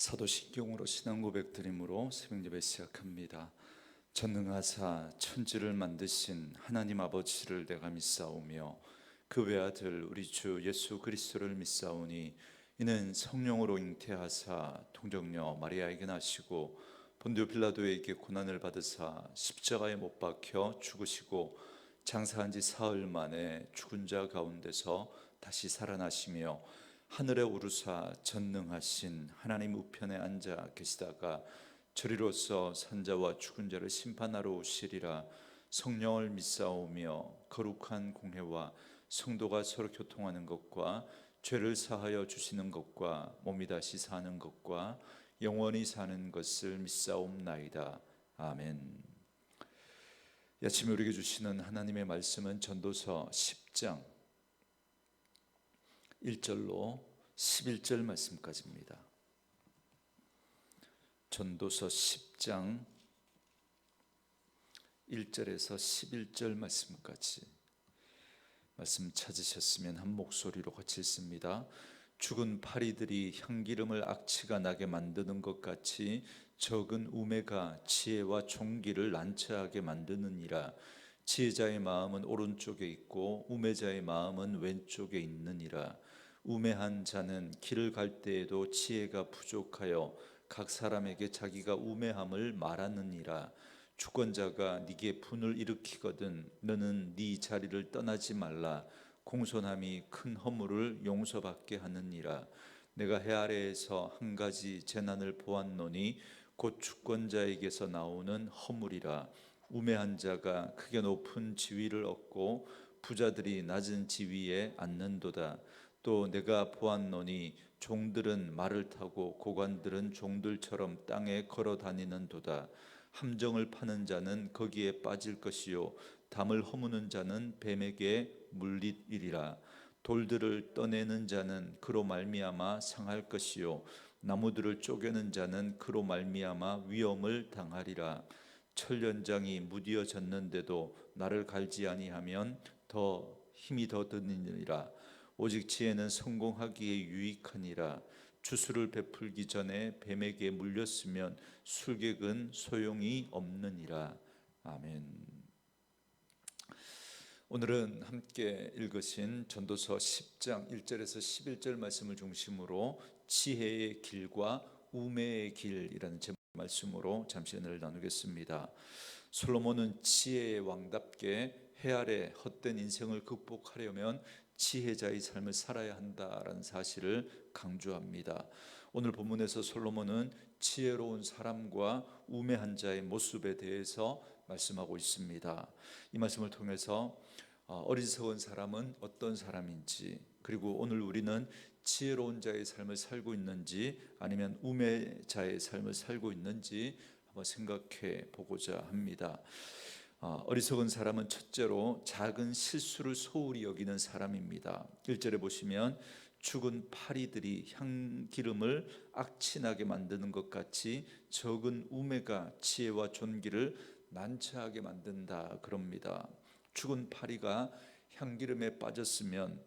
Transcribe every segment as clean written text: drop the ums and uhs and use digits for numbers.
사도신경으로 신앙 고백 드림으로 새벽예배 시작합니다. 전능하사 천지를 만드신 하나님 아버지를 내가 믿사오며 그 외아들 우리 주 예수 그리스도를 믿사오니 이는 성령으로 잉태하사 동정녀 마리아에게 나시고 본디오 빌라도에게 고난을 받으사 십자가에 못 박혀 죽으시고 장사한 지 사흘 만에 죽은 자 가운데서 다시 살아나시며 하늘에 오르사 전능하신 하나님 우편에 앉아 계시다가 저리로서 산자와 죽은 자를 심판하러 오시리라. 성령을 믿사오며 거룩한 공회와 성도가 서로 교통하는 것과 죄를 사하여 주시는 것과 몸이 다시 사는 것과 영원히 사는 것을 믿사옵나이다. 아멘. 이 아침에 우리에게 주시는 하나님의 말씀은 전도서 10장 1절로 11절 말씀까지입니다. 전도서 10장 1절에서 11절 말씀까지 말씀 찾으셨으면 한 목소리로 같이 읽습니다. 죽은 파리들이 향기름을 악취가 나게 만드는 것 같이 적은 우매가 지혜와 종기를 난처하게 만드느니라. 지혜자의 마음은 오른쪽에 있고 우매자의 마음은 왼쪽에 있느니라. 우매한 자는 길을 갈 때에도 지혜가 부족하여 각 사람에게 자기가 우매함을 말하느니라. 주권자가 네게 분을 일으키거든 너는 네 자리를 떠나지 말라. 공손함이 큰 허물을 용서받게 하느니라. 내가 해 아래에서 한 가지 재난을 보았노니 곧 주권자에게서 나오는 허물이라. 우매한 자가 크게 높은 지위를 얻고 부자들이 낮은 지위에 앉는도다. 또 내가 보았노니 종들은 말을 타고 고관들은 종들처럼 땅에 걸어 다니는도다. 함정을 파는 자는 거기에 빠질 것이요 담을 허무는 자는 뱀에게 물리리라. 돌들을 떠내는 자는 그로 말미암아 상할 것이요 나무들을 쪼개는 자는 그로 말미암아 위험을 당하리라. 철연장이 무디어졌는데도 나를 갈지 아니하면 더 힘이 더 드느니라. 오직 지혜는 성공하기에 유익하니라. 주술을 베풀기 전에 뱀에게 물렸으면 술객은 소용이 없느니라. 아멘. 오늘은 함께 읽으신 전도서 10장 1절에서 11절 말씀을 중심으로 지혜의 길과 우매의 길이라는 제목 말씀으로 잠시 은혜를 나누겠습니다. 솔로몬은 지혜의 왕답게 해 아래 헛된 인생을 극복하려면 지혜자의 삶을 살아야 한다라는 사실을 강조합니다. 오늘 본문에서 솔로몬은 지혜로운 사람과 우매한 자의 모습에 대해서 말씀하고 있습니다. 이 말씀을 통해서 어리석은 사람은 어떤 사람인지, 그리고 오늘 우리는 지혜로운 자의 삶을 살고 있는지 아니면 우매자의 삶을 살고 있는지 한번 생각해 보고자 합니다. 어리석은 사람은 첫째로 작은 실수를 소홀히 여기는 사람입니다. 1절에 보시면 죽은 파리들이 향기름을 악취나게 만드는 것 같이 적은 우매가 지혜와 존귀를 난처하게 만든다 그럽니다. 죽은 파리가 향기름에 빠졌으면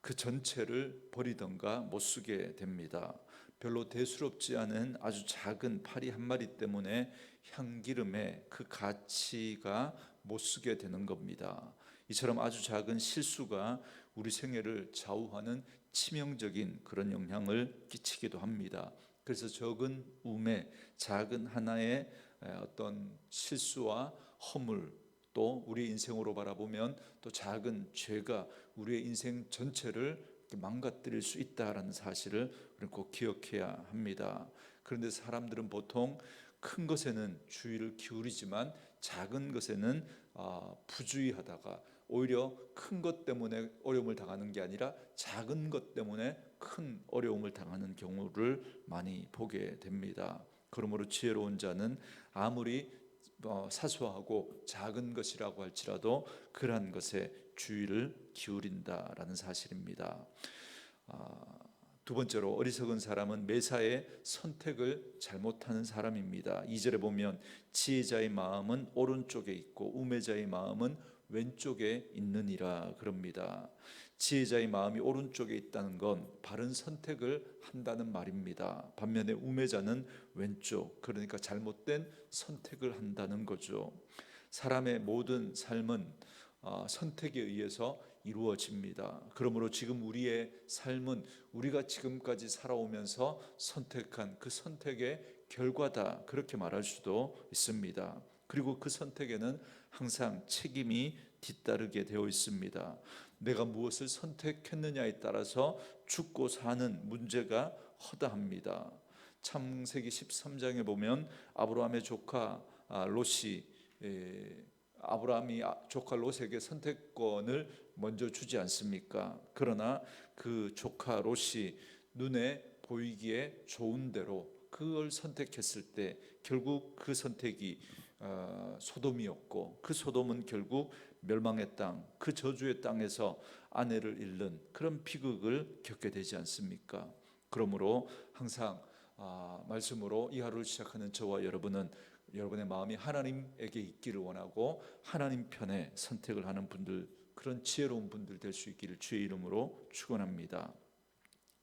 그 전체를 버리던가 못 쓰게 됩니다. 별로 대수롭지 않은 아주 작은 파리 한 마리 때문에 향기름의 그 가치가 못 쓰게 되는 겁니다. 이처럼 아주 작은 실수가 우리 생애를 좌우하는 치명적인 그런 영향을 끼치기도 합니다. 그래서 적은 우매, 작은 하나의 어떤 실수와 허물, 또 우리 인생으로 바라보면 또 작은 죄가 우리의 인생 전체를 망가뜨릴 수 있다라는 사실을 우리는 꼭 기억해야 합니다. 그런데 사람들은 보통 큰 것에는 주의를 기울이지만 작은 것에는 부주의하다가 오히려 큰 것 때문에 어려움을 당하는 게 아니라 작은 것 때문에 큰 어려움을 당하는 경우를 많이 보게 됩니다. 그러므로 지혜로운 자는 아무리 사소하고 작은 것이라고 할지라도 그러한 것에 주의를 기울인다라는 사실입니다. 두 번째로 어리석은 사람은 매사에 선택을 잘못하는 사람입니다. 2절에 보면 지혜자의 마음은 오른쪽에 있고 우매자의 마음은 왼쪽에 있느니라 그럽니다. 지혜자의 마음이 오른쪽에 있다는 건 바른 선택을 한다는 말입니다. 반면에 우매자는 왼쪽, 그러니까 잘못된 선택을 한다는 거죠. 사람의 모든 삶은 선택에 의해서 이루어집니다. 그러므로 지금 우리의 삶은 우리가 지금까지 살아오면서 선택한 그 선택의 결과다, 그렇게 말할 수도 있습니다. 그리고 그 선택에는 항상 책임이 뒤따르게 되어 있습니다. 내가 무엇을 선택했느냐에 따라서 죽고 사는 문제가 허다합니다. 창세기 13장에 보면 아브라함의 조카 롯이 아브라함이 조카 롯에게 선택권을 먼저 주지 않습니까? 그러나 그 조카 롯이 눈에 보이기에 좋은 대로 그걸 선택했을 때 결국 그 선택이 소돔이었고, 그 소돔은 결국 멸망의 땅, 그 저주의 땅에서 아내를 잃는 그런 비극을 겪게 되지 않습니까? 그러므로 항상 말씀으로 이 하루를 시작하는 저와 여러분은 여러분의 마음이 하나님에게 있기를 원하고 하나님 편에 선택을 하는 분들, 그런 지혜로운 분들 될 수 있기를 주의 이름으로 축원합니다.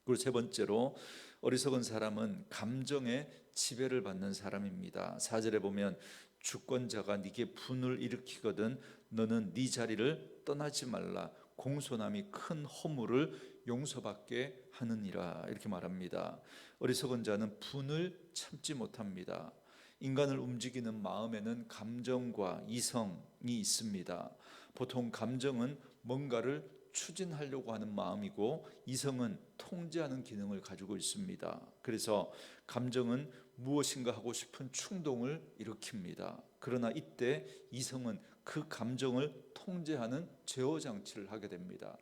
그리고 세 번째로, 어리석은 사람은 감정에 지배를 받는 사람입니다. 4절에 보면 주권자가 네게 분을 일으키거든 너는 네 자리를 떠나지 말라, 공손함이 큰 허물을 용서받게 하느니라, 이렇게 말합니다. 어리석은 자는 분을 참지 못합니다. 인간을 움직이는 마음에는 감정과 이성이 있습니다. 보통 감정은 뭔가를 추진하려고 하는 마음이고, 이성은 통제하는 기능을 가지고 있습니다. 그래서 감정은 무엇인가 하고 싶은 충동을 일으킵니다. 그러나 이때 이성은 그 감정을 통제하는 제어 장치를 하게 됩니다.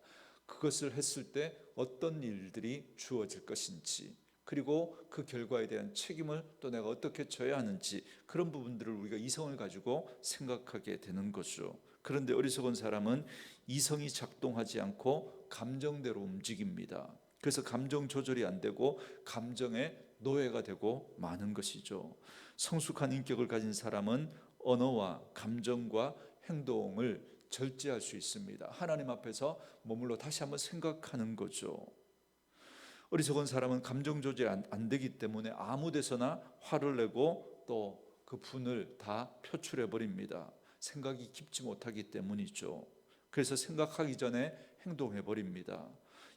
그것을 했을 때 어떤 일들이 주어질 것인지, 그리고 그 결과에 대한 책임을 또 내가 어떻게 져야 하는지, 그런 부분들을 우리가 이성을 가지고 생각하게 되는 거죠. 그런데 어리석은 사람은 이성이 작동하지 않고 감정대로 움직입니다. 그래서 감정 조절이 안 되고 감정의 노예가 되고 마는 것이죠. 성숙한 인격을 가진 사람은 언어와 감정과 행동을 절제할 수 있습니다. 하나님 앞에서 머물러 다시 한번 생각하는 거죠. 어리석은 사람은 감정 조절이 안 되기 때문에 아무 데서나 화를 내고 또 그 분을 다 표출해 버립니다. 생각이 깊지 못하기 때문이죠. 그래서 생각하기 전에 행동해 버립니다.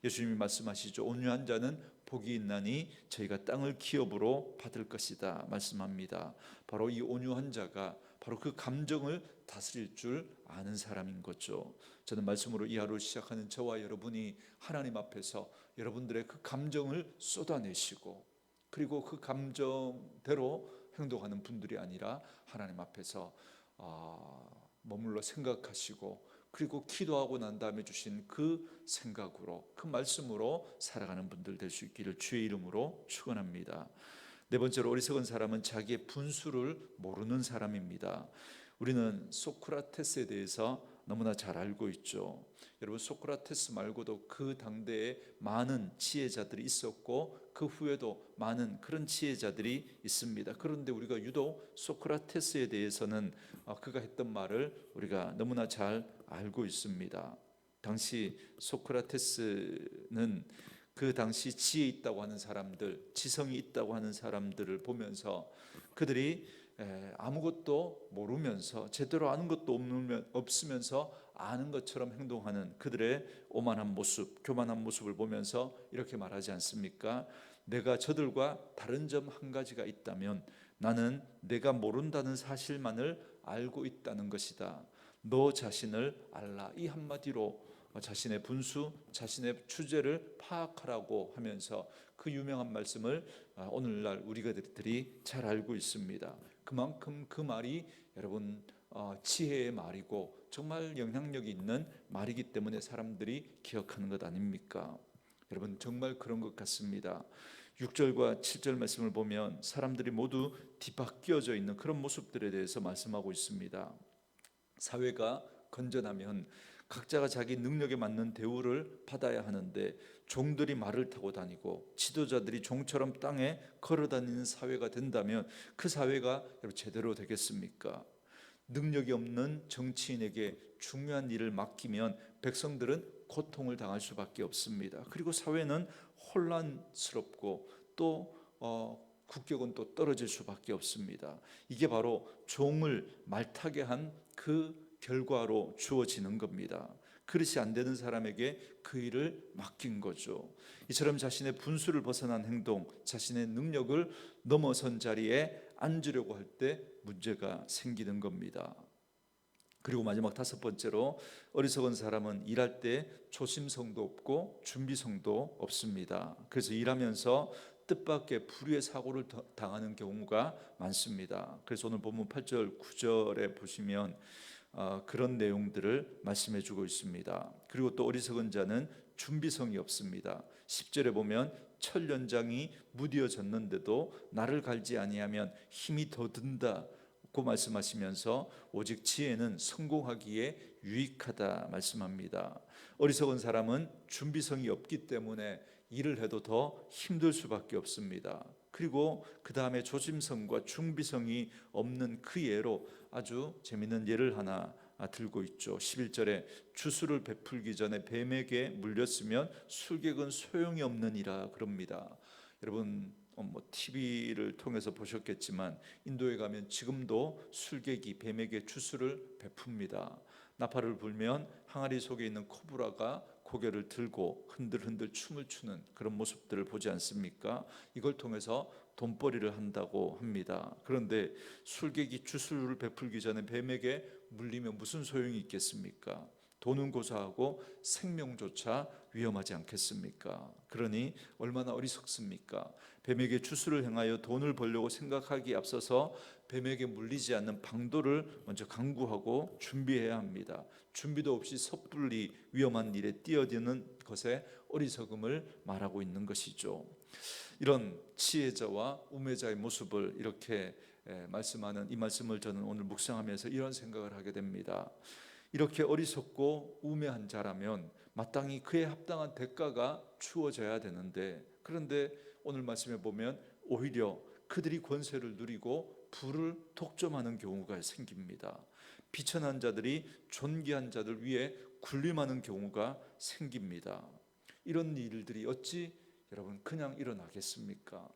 예수님이 말씀하시죠. 온유한 자는 복이 있나니 저희가 땅을 기업으로 받을 것이다 말씀합니다. 바로 이 온유한 자가 바로 그 감정을 다스릴 줄 아는 사람인 거죠. 저는 말씀으로 이 하루를 시작하는 저와 여러분이 하나님 앞에서 여러분들의 그 감정을 쏟아내시고, 그리고 그 감정대로 행동하는 분들이 아니라 하나님 앞에서 머물러 생각하시고, 그리고 기도하고 난 다음에 주신 그 생각으로, 그 말씀으로 살아가는 분들 될 수 있기를 주의 이름으로 축원합니다. 네 번째로, 어리석은 사람은 자기의 분수를 모르는 사람입니다. 우리는 소크라테스에 대해서 너무나 잘 알고 있죠. 여러분, 소크라테스 말고도 그 당대에 많은 지혜자들이 있었고, 그 후에도 많은 그런 지혜자들이 있습니다. 그런데 우리가 유독 소크라테스에 대해서는 그가 했던 말을 우리가 너무나 잘 알고 있습니다. 당시 소크라테스는 그 당시 지혜 있다고 하는 사람들, 지성이 있다고 하는 사람들을 보면서 그들이 아무것도 모르면서, 제대로 아는 것도 없으면서 아는 것처럼 행동하는 그들의 오만한 모습, 교만한 모습을 보면서 이렇게 말하지 않습니까? 내가 저들과 다른 점 한 가지가 있다면 나는 내가 모른다는 사실만을 알고 있다는 것이다. 너 자신을 알라. 이 한마디로 자신의 분수, 자신의 주제를 파악하라고 하면서 그 유명한 말씀을 오늘날 우리들이 잘 알고 있습니다. 그만큼 그 말이 여러분 지혜의 말이고 정말 영향력이 있는 말이기 때문에 사람들이 기억하는 것 아닙니까? 여러분, 정말 그런 것 같습니다. 6절과 7절 말씀을 보면 사람들이 모두 뒤바뀌어져 있는 그런 모습들에 대해서 말씀하고 있습니다. 사회가 건전하면 각자가 자기 능력에 맞는 대우를 받아야 하는데, 종들이 말을 타고 다니고 지도자들이 종처럼 땅에 걸어 다니는 사회가 된다면 그 사회가 제대로 되겠습니까? 능력이 없는 정치인에게 중요한 일을 맡기면 백성들은 고통을 당할 수밖에 없습니다. 그리고 사회는 혼란스럽고 또 국격은 또 떨어질 수밖에 없습니다. 이게 바로 종을 말타게 한 그 결과로 주어지는 겁니다. 그릇이 안 되는 사람에게 그 일을 맡긴 거죠. 이처럼 자신의 분수를 벗어난 행동, 자신의 능력을 넘어선 자리에 앉으려고 할 때 문제가 생기는 겁니다. 그리고 마지막 다섯 번째로, 어리석은 사람은 일할 때 조심성도 없고 준비성도 없습니다. 그래서 일하면서 뜻밖의 불의의 사고를 당하는 경우가 많습니다. 그래서 오늘 본문 8절 9절에 보시면 그런 내용들을 말씀해 주고 있습니다. 그리고 또 어리석은 자는 준비성이 없습니다. 10절에 보면 철연장이 무뎌졌는데도 나를 갈지 아니하면 힘이 더 든다고 말씀하시면서 오직 지혜는 성공하기에 유익하다 말씀합니다. 어리석은 사람은 준비성이 없기 때문에 일을 해도 더 힘들 수밖에 없습니다. 그리고 그 다음에 조심성과 준비성이 없는 그 예로 아주 재미있는 예를 하나 들고 있죠. 11절에 주수를 베풀기 전에 뱀에게 물렸으면 술객은 소용이 없느니라 그럽니다. 여러분 TV를 통해서 보셨겠지만 인도에 가면 지금도 술객이 뱀에게 주수를 베풉니다. 나팔을 불면 항아리 속에 있는 코브라가 고개를 들고 흔들흔들 춤을 추는 그런 모습들을 보지 않습니까? 이걸 통해서 돈벌이를 한다고 합니다. 그런데 술객이 주술을 베풀기 전에 뱀에게 물리면 무슨 소용이 있겠습니까? 돈은 고사하고 생명조차 위험하지 않겠습니까? 그러니 얼마나 어리석습니까? 뱀에게 주술을 행하여 돈을 벌려고 생각하기에 앞서서 뱀에게 물리지 않는 방도를 먼저 강구하고 준비해야 합니다. 준비도 없이 섣불리 위험한 일에 뛰어드는 것에 어리석음을 말하고 있는 것이죠. 이런 지혜자와 우매자의 모습을 이렇게 말씀하는 이 말씀을 저는 오늘 묵상하면서 이런 생각을 하게 됩니다. 이렇게 어리석고 우매한 자라면 마땅히 그에 합당한 대가가 주어져야 되는데, 그런데 오늘 말씀에 보면 오히려 그들이 권세를 누리고 부를 독점하는 경우가 생깁니다. 비천한 자들이 존귀한 자들 위에 군림하는 경우가 생깁니다. 이런 일들이 어찌 여러분 그냥 일어나겠습니까?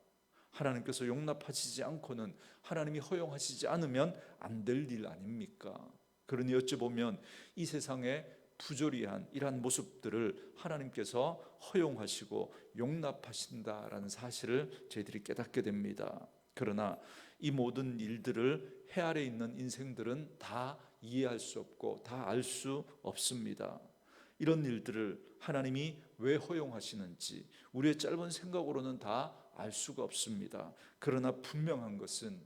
하나님께서 용납하시지 않고는, 하나님이 허용하시지 않으면 안 될 일 아닙니까? 그러니 어찌 보면 이 세상에 부조리한 이러한 모습들을 하나님께서 허용하시고 용납하신다라는 사실을 저희들이 깨닫게 됩니다. 그러나 이 모든 일들을 해 아래 있는 인생들은 다 이해할 수 없고 다 알 수 없습니다. 이런 일들을 하나님이 왜 허용하시는지 우리의 짧은 생각으로는 다 알 수가 없습니다. 그러나 분명한 것은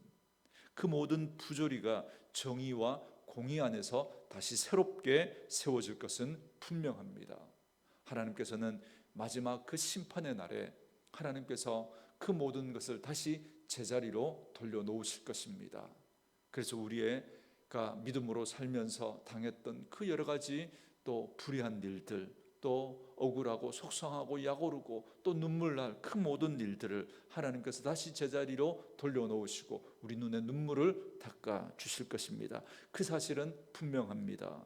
그 모든 부조리가 정의와 공의 안에서 다시 새롭게 세워질 것은 분명합니다. 하나님께서는 마지막 그 심판의 날에 하나님께서 그 모든 것을 다시 제자리로 돌려놓으실 것입니다. 그래서 우리가 믿음으로 살면서 당했던 그 여러 가지 또 불의한 일들, 또 억울하고 속상하고 약오르고 또 눈물 날 그 모든 일들을 하나님께서 다시 제자리로 돌려놓으시고 우리 눈에 눈물을 닦아 주실 것입니다. 그 사실은 분명합니다.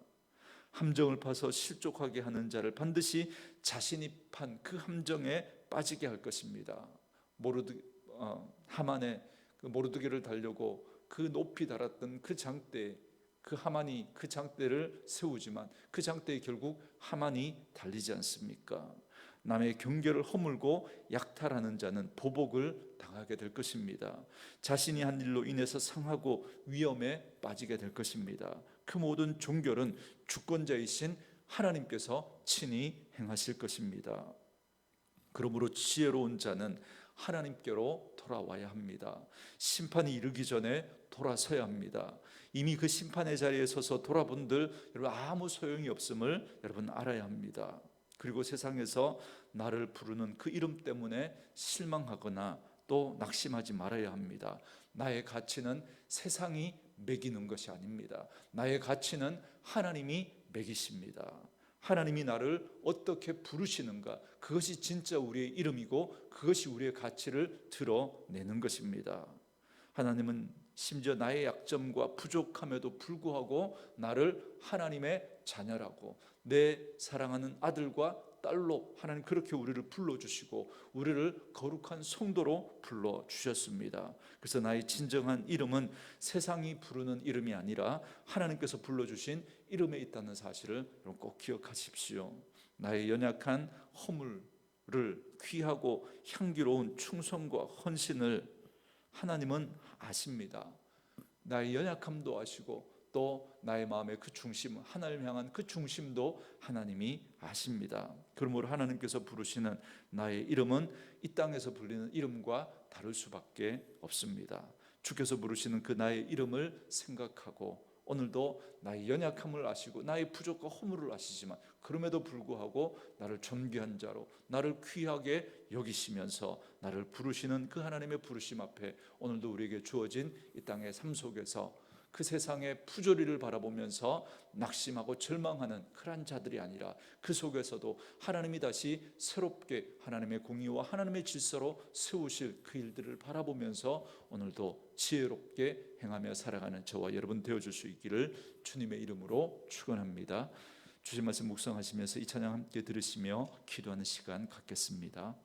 함정을 파서 실족하게 하는 자를 반드시 자신이 판 그 함정에 빠지게 할 것입니다. 하만의 그 모르드게를 달려고 그 높이 달았던 그 장대, 그 하만이 그 장대를 세우지만 그 장대에 결국 하만이 달리지 않습니까? 남의 경계를 허물고 약탈하는 자는 보복을 당하게 될 것입니다. 자신이 한 일로 인해서 상하고 위험에 빠지게 될 것입니다. 그 모든 종결은 주권자이신 하나님께서 친히 행하실 것입니다. 그러므로 지혜로운 자는 하나님께로 돌아와야 합니다. 심판이 이르기 전에 돌아서야 합니다. 이미 그 심판의 자리에 서서 돌아본들 여러분 아무 소용이 없음을 여러분 알아야 합니다. 그리고 세상에서 나를 부르는 그 이름 때문에 실망하거나 또 낙심하지 말아야 합니다. 나의 가치는 세상이 매기는 것이 아닙니다. 나의 가치는 하나님이 매기십니다. 하나님이 나를 어떻게 부르시는가, 그것이 진짜 우리의 이름이고 그것이 우리의 가치를 드러내는 것입니다. 하나님은 심지어 나의 약점과 부족함에도 불구하고 나를 하나님의 자녀라고, 내 사랑하는 아들과 딸로 하나님 그렇게 우리를 불러주시고 우리를 거룩한 성도로 불러주셨습니다. 그래서 나의 진정한 이름은 세상이 부르는 이름이 아니라 하나님께서 불러주신 이름에 있다는 사실을 여러분 꼭 기억하십시오. 나의 연약한 허물을, 귀하고 향기로운 충성과 헌신을 하나님은 아십니다. 나의 연약함도 아시고 또 나의 마음의 그 중심, 하나님 향한 그 중심도 하나님이 아십니다. 그러므로 하나님께서 부르시는 나의 이름은 이 땅에서 불리는 이름과 다를 수밖에 없습니다. 주께서 부르시는 그 나의 이름을 생각하고 오늘도 나의 연약함을 아시고 나의 부족과 허물을 아시지만 그럼에도 불구하고 나를 존귀한 자로, 나를 귀하게 여기시면서 나를 부르시는 그 하나님의 부르심 앞에 오늘도 우리에게 주어진 이 땅의 삶 속에서 그 세상의 푸조리를 바라보면서 낙심하고 절망하는 그런 자들이 아니라 그 속에서도 하나님이 다시 새롭게 하나님의 공의와 하나님의 질서로 세우실 그 일들을 바라보면서 오늘도 지혜롭게 행하며 살아가는 저와 여러분 되어줄 수 있기를 주님의 이름으로 축원합니다. 주신 말씀 묵상하시면서 이 찬양 함께 들으시며 기도하는 시간 갖겠습니다.